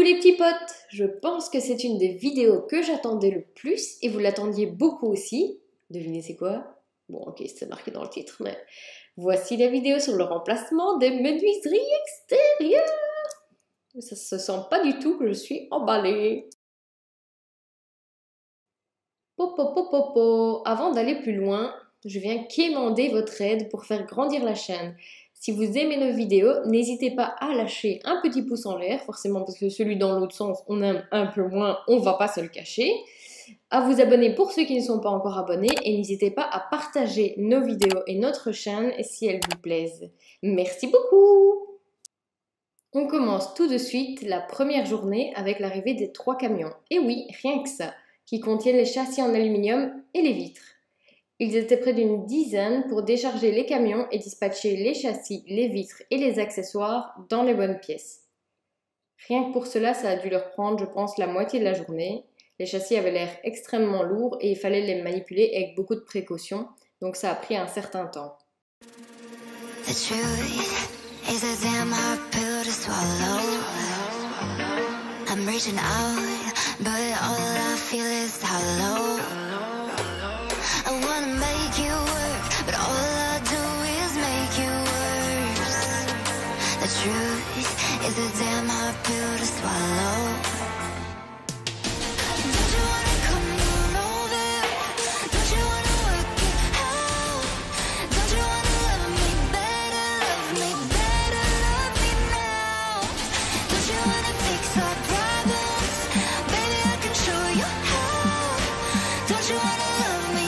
les petits potes, je pense que c'est une des vidéos que j'attendais le plus et vous l'attendiez beaucoup aussi. Devinez c'est quoi? Bon ok, c'est marqué dans le titre, mais voici la vidéo sur le remplacement des menuiseries extérieures. Ça se sent pas du tout que je suis emballée. Popo. Avant d'aller plus loin, je viens quémander votre aide pour faire grandir la chaîne. Si vous aimez nos vidéos, n'hésitez pas à lâcher un petit pouce en l'air, forcément parce que celui dans l'autre sens, on aime un peu moins, on va pas se le cacher. À vous abonner pour ceux qui ne sont pas encore abonnés et n'hésitez pas à partager nos vidéos et notre chaîne si elles vous plaisent. Merci beaucoup! On commence tout de suite la première journée avec l'arrivée des 3 camions. Et oui, rien que ça, qui contiennent les châssis en aluminium et les vitres. Ils étaient près d'une dizaine pour décharger les camions et dispatcher les châssis, les vitres et les accessoires dans les bonnes pièces. Rien que pour cela, ça a dû leur prendre, je pense, la moitié de la journée. Les châssis avaient l'air extrêmement lourds et il fallait les manipuler avec beaucoup de précautions, donc ça a pris un certain temps. I wanna make you work, but all I do is make you worse. The truth is a damn hard pill to swallow. Don't you wanna come on over? Don't you wanna work it out? Don't you wanna love me better, love me better, love me now? Don't you wanna fix our problems? Baby, I can show you how. Don't you wanna love me?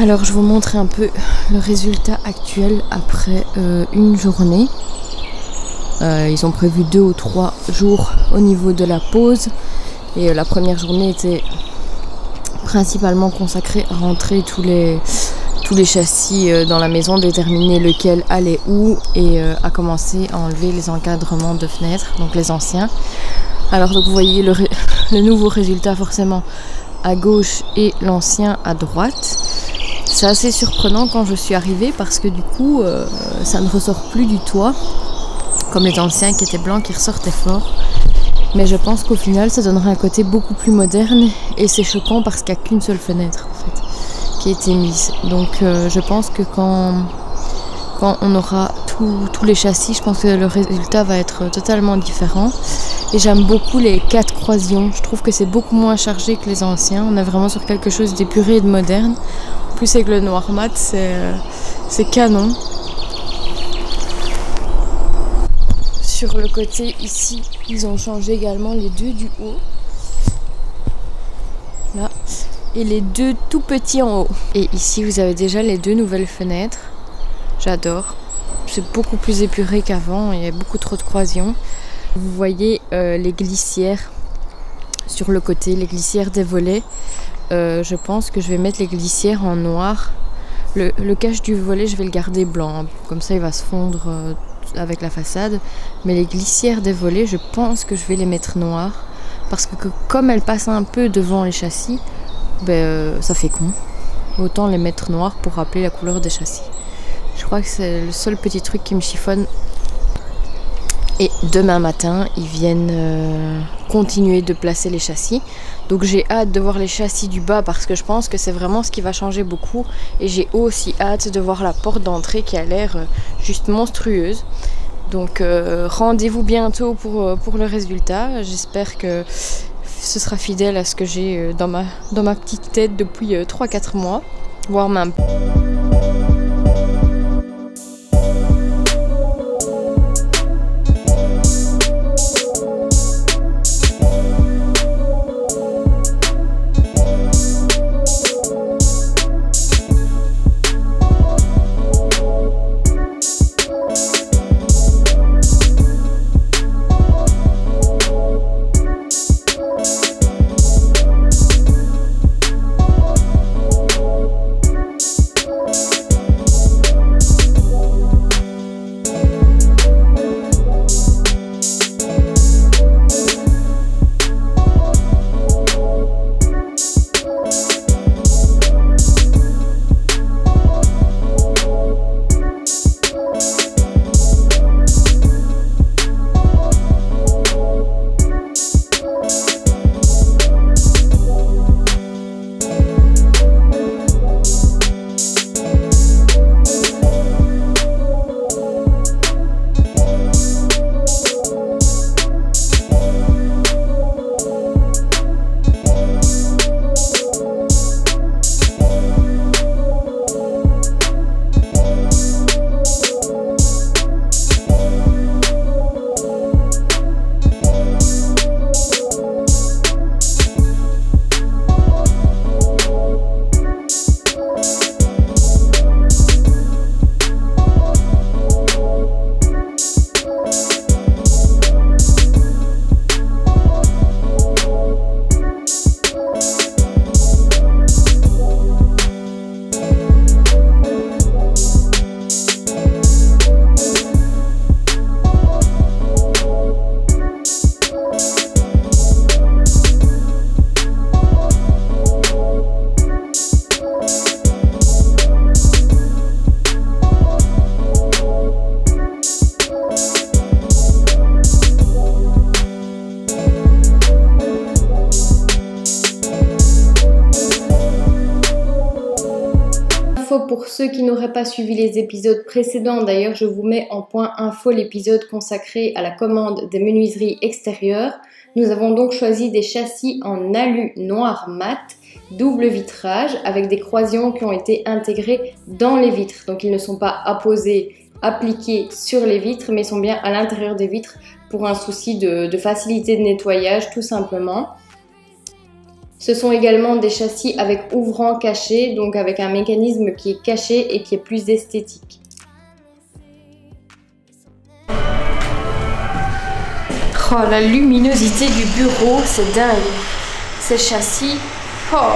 Alors je vous montre un peu le résultat actuel après une journée. Ils ont prévu 2 ou 3 jours au niveau de la pause et la première journée était principalement consacrée à rentrer tous les châssis dans la maison, déterminer lequel allait où et à commencer à enlever les encadrements de fenêtres, donc les anciens. Alors donc vous voyez le nouveau résultat forcément à gauche et l'ancien à droite. C'est assez surprenant quand je suis arrivée parce que du coup ça ne ressort plus du toit comme les anciens qui étaient blancs qui ressortaient fort. Mais je pense qu'au final ça donnerait un côté beaucoup plus moderne et c'est choquant parce qu'il n'y a qu'une seule fenêtre en fait qui a été mise. Donc je pense que quand on aura tous les châssis, je pense que le résultat va être totalement différent. Et j'aime beaucoup les 4 croisillons, je trouve que c'est beaucoup moins chargé que les anciens. On est vraiment sur quelque chose d'épuré et de moderne. En plus avec le noir mat, c'est canon. Sur le côté ici, ils ont changé également les 2 du haut. Là. Et les 2 tout petits en haut. Et ici, vous avez déjà les 2 nouvelles fenêtres. J'adore. C'est beaucoup plus épuré qu'avant. Il y a beaucoup trop de croisillons. Vous voyez les glissières sur le côté, les glissières des volets. Je pense que je vais mettre les glissières en noir. Le cache du volet, je vais le garder blanc. Comme ça, il va se fondre avec la façade. Mais les glissières des volets, je pense que je vais les mettre noirs. Parce que comme elles passent un peu devant les châssis, ça fait con. Autant les mettre noirs pour rappeler la couleur des châssis. Je crois que c'est le seul petit truc qui me chiffonne. Et demain matin, ils viennent continuer de placer les châssis. Donc j'ai hâte de voir les châssis du bas parce que je pense que c'est vraiment ce qui va changer beaucoup. Et j'ai aussi hâte de voir la porte d'entrée qui a l'air juste monstrueuse. Donc rendez-vous bientôt pour le résultat. J'espère que ce sera fidèle à ce que j'ai dans ma petite tête depuis 3-4 mois, voire même. Pour ceux qui n'auraient pas suivi les épisodes précédents, d'ailleurs je vous mets en point info l'épisode consacré à la commande des menuiseries extérieures. Nous avons donc choisi des châssis en alu noir mat, double vitrage, avec des croisillons qui ont été intégrés dans les vitres. Donc ils ne sont pas appliqués sur les vitres, mais sont bien à l'intérieur des vitres pour un souci de facilité de nettoyage tout simplement. Ce sont également des châssis avec ouvrant caché, donc avec un mécanisme qui est caché et qui est plus esthétique. Oh, la luminosité du bureau, c'est dingue. Ces châssis, oh.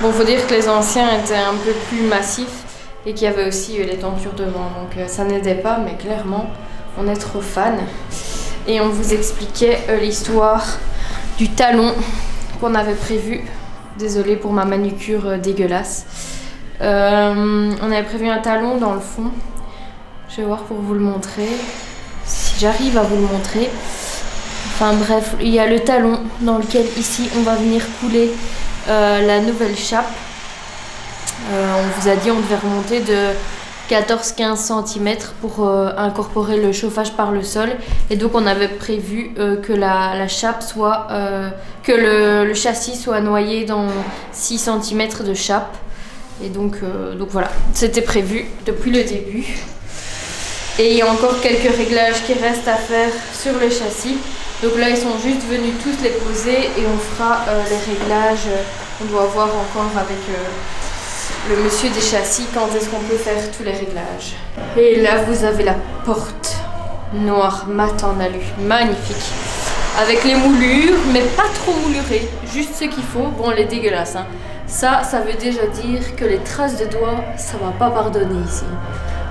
Bon, faut dire que les anciens étaient un peu plus massifs et qu'il y avait aussi les tentures devant, donc ça n'aidait pas, mais clairement, on est trop fan. Et on vous expliquait l'histoire du talon qu'on avait prévu. Désolée pour ma manucure dégueulasse. On avait prévu un talon dans le fond. Je vais voir pour vous le montrer. Si j'arrive à vous le montrer. Enfin bref, il y a le talon dans lequel ici on va venir couler la nouvelle chape. On vous a dit on devait remonter de 14-15 cm pour incorporer le chauffage par le sol. Et donc on avait prévu que la chape soit, que le châssis soit noyé dans 6 cm de chape. Et donc voilà, c'était prévu depuis le début. Et il y a encore quelques réglages qui restent à faire sur le châssis. Donc là ils sont juste venus tous les poser et on fera les réglages. On doit voir encore avec le monsieur des châssis quand est-ce qu'on peut faire tous les réglages. Et là vous avez la porte noire mat en alu, magnifique. Avec les moulures, mais pas trop moulurées, juste ce qu'il faut. Bon, elle est dégueulasse, hein. Ça veut déjà dire que les traces de doigts, ça va pas pardonner ici.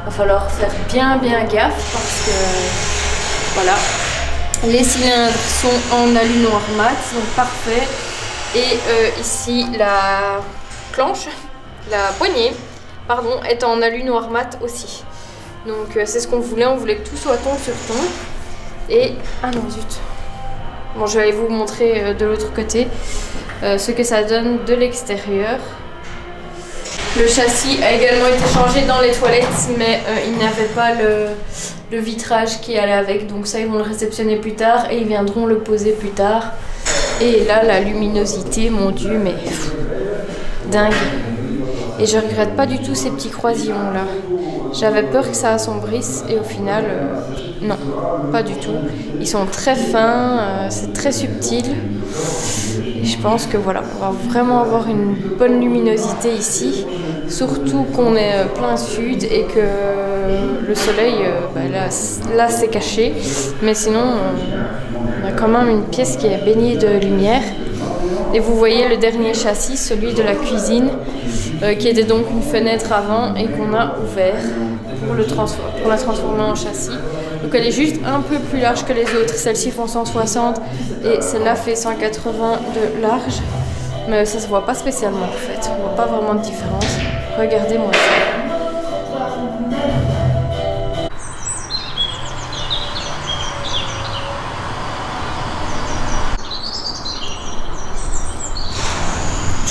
Va falloir faire bien gaffe parce que voilà. Les cylindres sont en alu noir mat, donc parfait. Et ici la planche, la poignée, pardon, est en alu noir mat aussi. Donc c'est ce qu'on voulait, on voulait que tout soit ton sur ton. Et ah non zut. Bon, je vais aller vous montrer de l'autre côté ce que ça donne de l'extérieur. Le châssis a également été changé dans les toilettes, mais il n'avait pas le vitrage qui allait avec. Donc ça, ils vont le réceptionner plus tard et ils viendront le poser plus tard. Et là, la luminosité, mon Dieu, mais dingue. Et je regrette pas du tout ces petits croisillons là. J'avais peur que ça assombrisse et au final, non, pas du tout. Ils sont très fins, c'est très subtil. Et je pense que voilà, on va vraiment avoir une bonne luminosité ici. Surtout qu'on est plein sud et que le soleil, là c'est caché. Mais sinon, on a quand même une pièce qui est baignée de lumière. Et vous voyez le dernier châssis, celui de la cuisine, qui était donc une fenêtre avant et qu'on a ouvert pour la transformer en châssis. Donc elle est juste un peu plus large que les autres. Celles-ci font 160 et celle-là fait 180 de large. Mais ça se voit pas spécialement en fait. On voit pas vraiment de différence. Regardez-moi ça.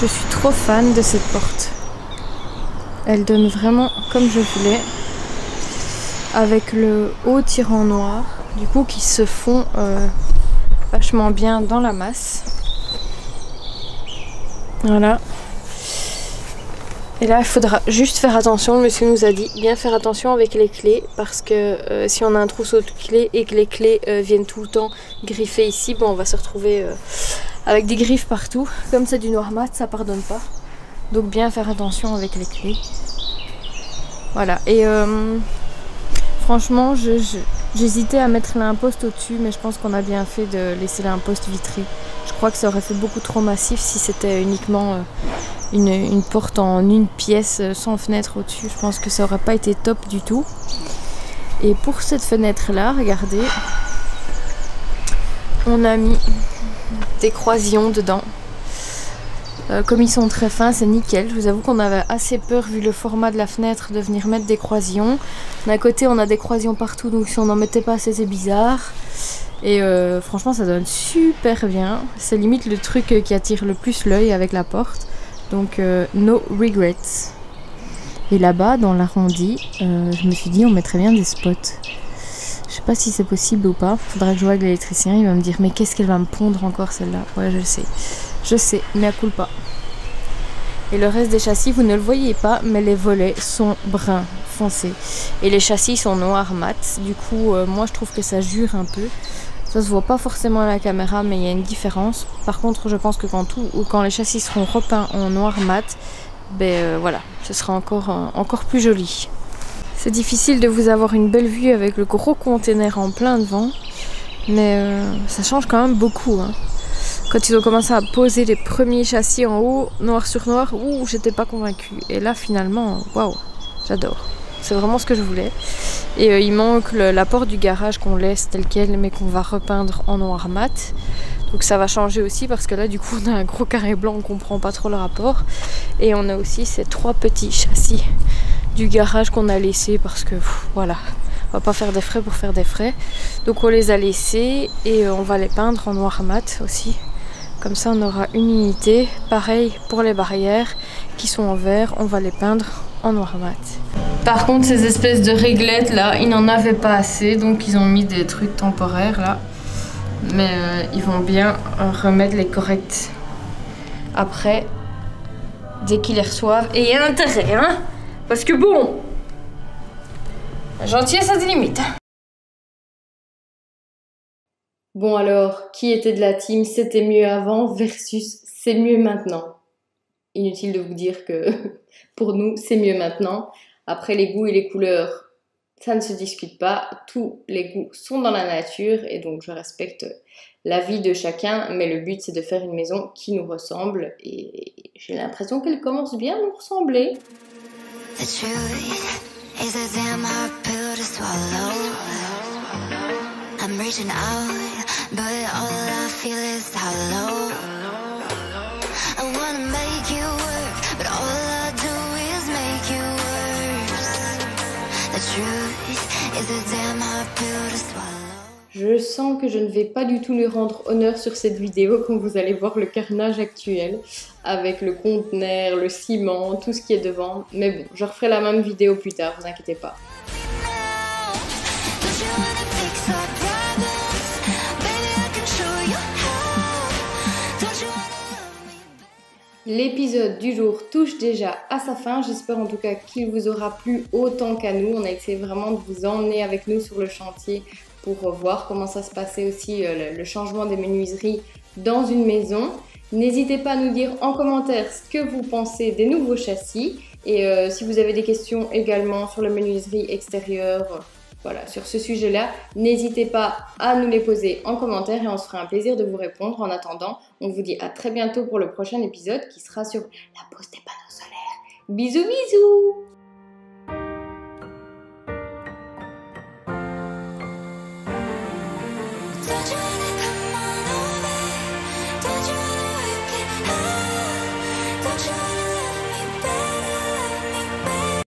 Je suis trop fan de cette porte. Elle donne vraiment comme je voulais. Avec le haut tirant noir, du coup qui se fond vachement bien dans la masse. Voilà. Et là il faudra juste faire attention, le monsieur nous a dit bien faire attention avec les clés parce que si on a un trousseau de clés et que les clés viennent tout le temps griffer ici, bon on va se retrouver avec des griffes partout. Comme c'est du noir mat, ça pardonne pas. Donc bien faire attention avec les clés. Voilà. Et franchement, j'hésitais à mettre l'imposte au-dessus, mais je pense qu'on a bien fait de laisser l'imposte vitré. Je crois que ça aurait fait beaucoup trop massif si c'était uniquement une porte en une pièce sans fenêtre au-dessus. Je pense que ça aurait pas été top du tout. Et pour cette fenêtre-là, regardez, on a mis des croisillons dedans. Comme ils sont très fins, c'est nickel. Je vous avoue qu'on avait assez peur, vu le format de la fenêtre, de venir mettre des croisillons. D'un côté, on a des croisillons partout, donc si on n'en mettait pas assez, c'est bizarre. Et franchement, ça donne super bien. C'est limite le truc qui attire le plus l'œil avec la porte. Donc, no regrets. Et là-bas, dans l'arrondi, je me suis dit, on mettrait bien des spots. Je sais pas si c'est possible ou pas. Faudra que je voie avec l'électricien. Il va me dire, mais qu'est-ce qu'elle va me pondre encore celle-là? Ouais, je sais. Je sais, mais à coup pas. Et le reste des châssis, vous ne le voyez pas, mais les volets sont bruns foncés. Et les châssis sont noirs mat. Du coup, moi je trouve que ça jure un peu. Ça se voit pas forcément à la caméra, mais il y a une différence. Par contre, je pense que quand les châssis seront repeints en noir mat, voilà, ce sera encore plus joli. C'est difficile de vous avoir une belle vue avec le gros container en plein devant, mais ça change quand même beaucoup, hein. Quand ils ont commencé à poser les premiers châssis en haut, noir sur noir, j'étais pas convaincue. Et là, finalement, waouh, j'adore. C'est vraiment ce que je voulais. Et il manque la porte du garage qu'on laisse telle quelle, mais qu'on va repeindre en noir mat. Donc ça va changer aussi parce que là, du coup, on a un gros carré blanc, on comprend pas trop le rapport. Et on a aussi ces 3 petits châssis du garage qu'on a laissés parce que, voilà, on va pas faire des frais pour faire des frais. Donc on les a laissés et on va les peindre en noir mat aussi. Comme ça on aura une unité. Pareil pour les barrières qui sont en vert, on va les peindre en noir mat. Par contre, ces espèces de réglettes là, ils n'en avaient pas assez, donc ils ont mis des trucs temporaires là. Mais ils vont bien remettre les corrects après, dès qu'ils les reçoivent. Et il y a intérêt, hein, parce que bon, la gentillesse a des limites. Bon alors, qui était de la team c'était mieux avant versus c'est mieux maintenant? Inutile de vous dire que pour nous c'est mieux maintenant. Après les goûts et les couleurs, ça ne se discute pas. Tous les goûts sont dans la nature et donc je respecte l'avis de chacun. Mais le but c'est de faire une maison qui nous ressemble et j'ai l'impression qu'elle commence bien à nous ressembler. The truth is a damn hard pill to swallow. I'm reaching out, but all I feel is hollow. I wanna make you work, but all I do is make you worse. The truth is a damn hard pill to swallow. Je sens que je ne vais pas du tout lui rendre honneur sur cette vidéo quand vous allez voir le carnage actuel avec le conteneur, le ciment, tout ce qui est devant. Mais bon, je referai la même vidéo plus tard, vous inquiétez pas. Don't you wanna fix our problems? Baby, I can show you how. Don't you wanna love me? L'épisode du jour touche déjà à sa fin. J'espère en tout cas qu'il vous aura plu autant qu'à nous. On a essayé vraiment de vous emmener avec nous sur le chantier pour voir comment ça se passait aussi, le changement des menuiseries dans une maison. N'hésitez pas à nous dire en commentaire ce que vous pensez des nouveaux châssis et si vous avez des questions également sur la menuiserie extérieure, voilà, sur ce sujet-là, n'hésitez pas à nous les poser en commentaire et on se fera un plaisir de vous répondre. En attendant, on vous dit à très bientôt pour le prochain épisode qui sera sur la pose des panneaux solaires. Bisous bisous! Don't you